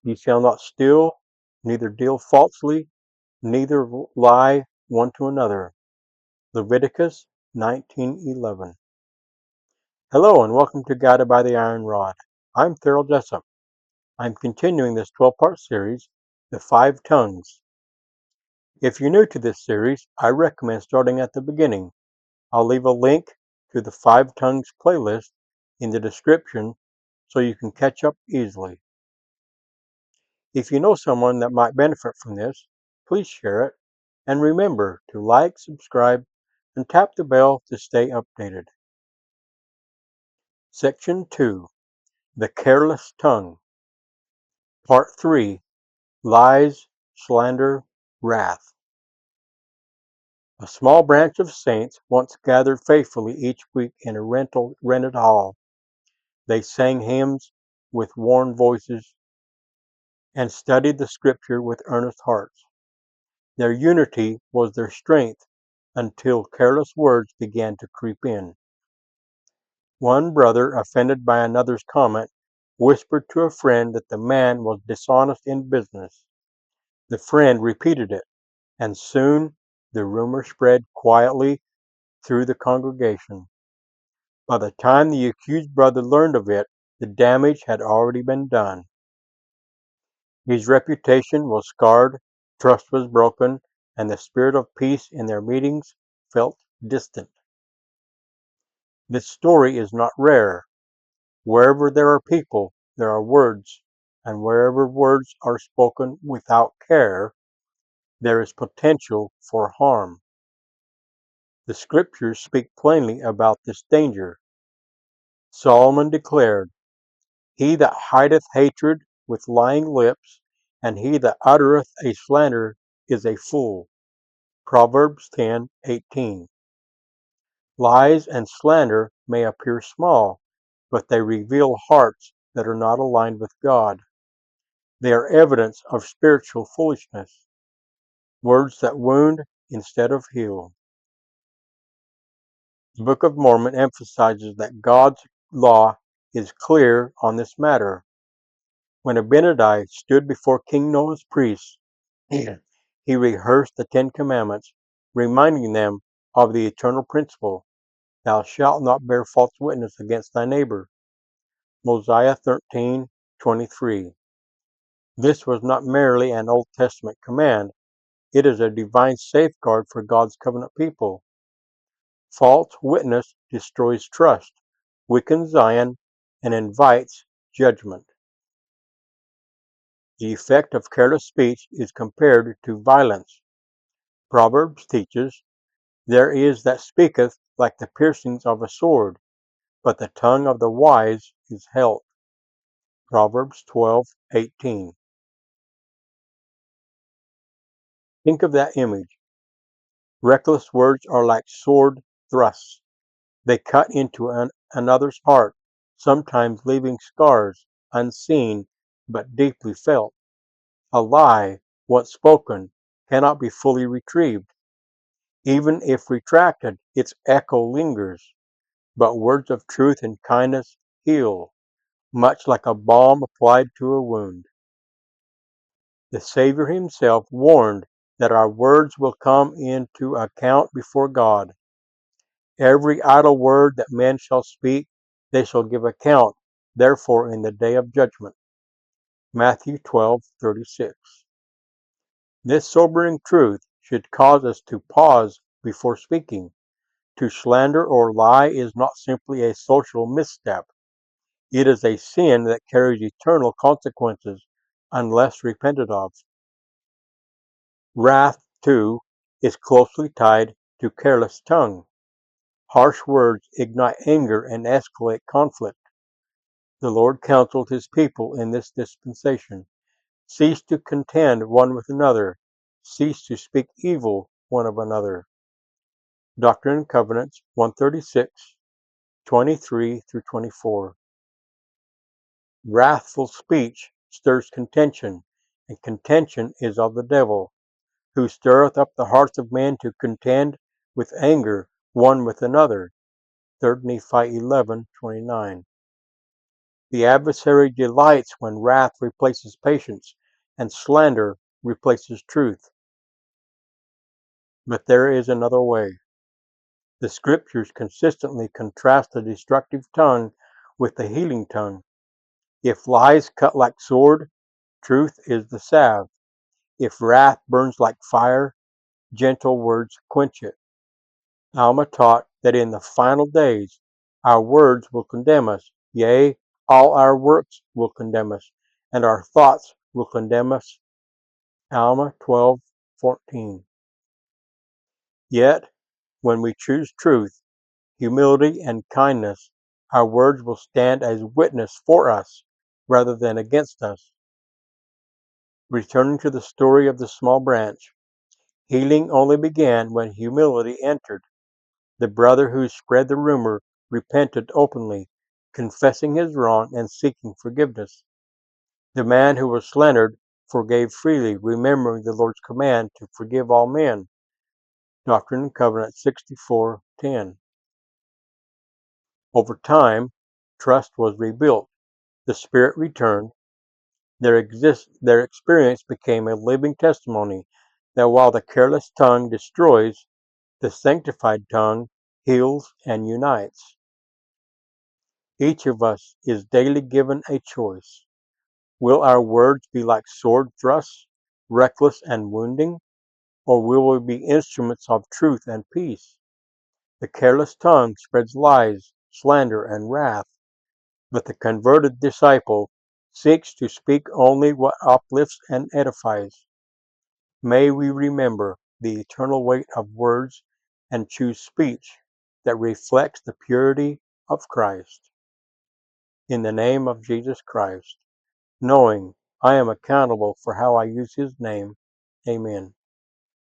Ye shall not steal, neither deal falsely, neither lie one to another. Leviticus 19:11. Hello and welcome to Guided by the Iron Rod. I'm Thurl Jessup. I'm continuing this 12-part series, The 5 Tongues. If you're new to this series, I recommend starting at the beginning. I'll leave a link to the 5 Tongues playlist in the description so you can catch up easily. If you know someone that might benefit from this, please share it, and remember to like, subscribe, and tap the bell to stay updated. Section 2, The Careless Tongue. Part 3, Lies, Slander, Wrath. A small branch of saints once gathered faithfully each week in a rented hall. They sang hymns with worn voices and studied the scripture with earnest hearts. Their unity was their strength until careless words began to creep in. One brother, offended by another's comment, whispered to a friend that the man was dishonest in business. The friend repeated it, and soon the rumor spread quietly through the congregation. By the time the accused brother learned of it, the damage had already been done. His reputation was scarred, trust was broken, and the spirit of peace in their meetings felt distant. This story is not rare. Wherever there are people, there are words, and wherever words are spoken without care, there is potential for harm. The scriptures speak plainly about this danger. Solomon declared, "He that hideth hatred with lying lips, and he that uttereth a slander is a fool." Proverbs 10:18. Lies and slander may appear small, but they reveal hearts that are not aligned with God. They are evidence of spiritual foolishness, words that wound instead of heal. The Book of Mormon emphasizes that God's law is clear on this matter. When Abinadi stood before King Noah's priests, he rehearsed the 10 Commandments, reminding them of the eternal principle, "Thou shalt not bear false witness against thy neighbor." Mosiah 13:23. This was not merely an Old Testament command, it is a divine safeguard for God's covenant people. False witness destroys trust, weakens Zion, and invites judgment. The effect of careless speech is compared to violence. Proverbs teaches, "There is that speaketh like the piercings of a sword, but the tongue of the wise is health." Proverbs 12:18. Think of that image. Reckless words are like sword thrusts. They cut into another's heart, sometimes leaving scars, unseen but deeply felt. A lie, once spoken, cannot be fully retrieved. Even if retracted, its echo lingers. But words of truth and kindness heal, much like a balm applied to a wound. The Savior himself warned that our words will come into account before God. "Every idle word that men shall speak, they shall give account, therefore in the day of judgment." Matthew 12:36. This sobering truth should cause us to pause before speaking. To slander or lie is not simply a social misstep. It is a sin that carries eternal consequences unless repented of. Wrath, too, is closely tied to careless tongue. Harsh words ignite anger and escalate conflict. The Lord counseled his people in this dispensation, "Cease to contend one with another, cease to speak evil one of another." Doctrine and Covenants 136, 23 through 24. Wrathful speech stirs contention, and contention is of the devil, who stirreth up the hearts of men to contend with anger one with another. 3 Nephi 11:29. The adversary delights when wrath replaces patience and slander replaces truth. But there is another way. The scriptures consistently contrast the destructive tongue with the healing tongue. If lies cut like sword, truth is the salve. If wrath burns like fire, gentle words quench it. Alma taught that in the final days our words will condemn us, yea, all our works will condemn us, and our thoughts will condemn us. Alma 12:14. Yet, when we choose truth, humility, and kindness, our words will stand as witness for us rather than against us. Returning to the story of the small branch, healing only began when humility entered. The brother who spread the rumor repented openly, confessing his wrong and seeking forgiveness. The man who was slandered forgave freely, remembering the Lord's command to forgive all men. Doctrine and Covenant 64:10. Over time, trust was rebuilt. The Spirit returned. Their experience became a living testimony that while the careless tongue destroys, the sanctified tongue heals and unites. Each of us is daily given a choice. Will our words be like sword thrusts, reckless and wounding, or will we be instruments of truth and peace? The careless tongue spreads lies, slander, and wrath, but the converted disciple seeks to speak only what uplifts and edifies. May we remember the eternal weight of words and choose speech that reflects the purity of Christ. In the name of Jesus Christ, knowing I am accountable for how I use his name. Amen.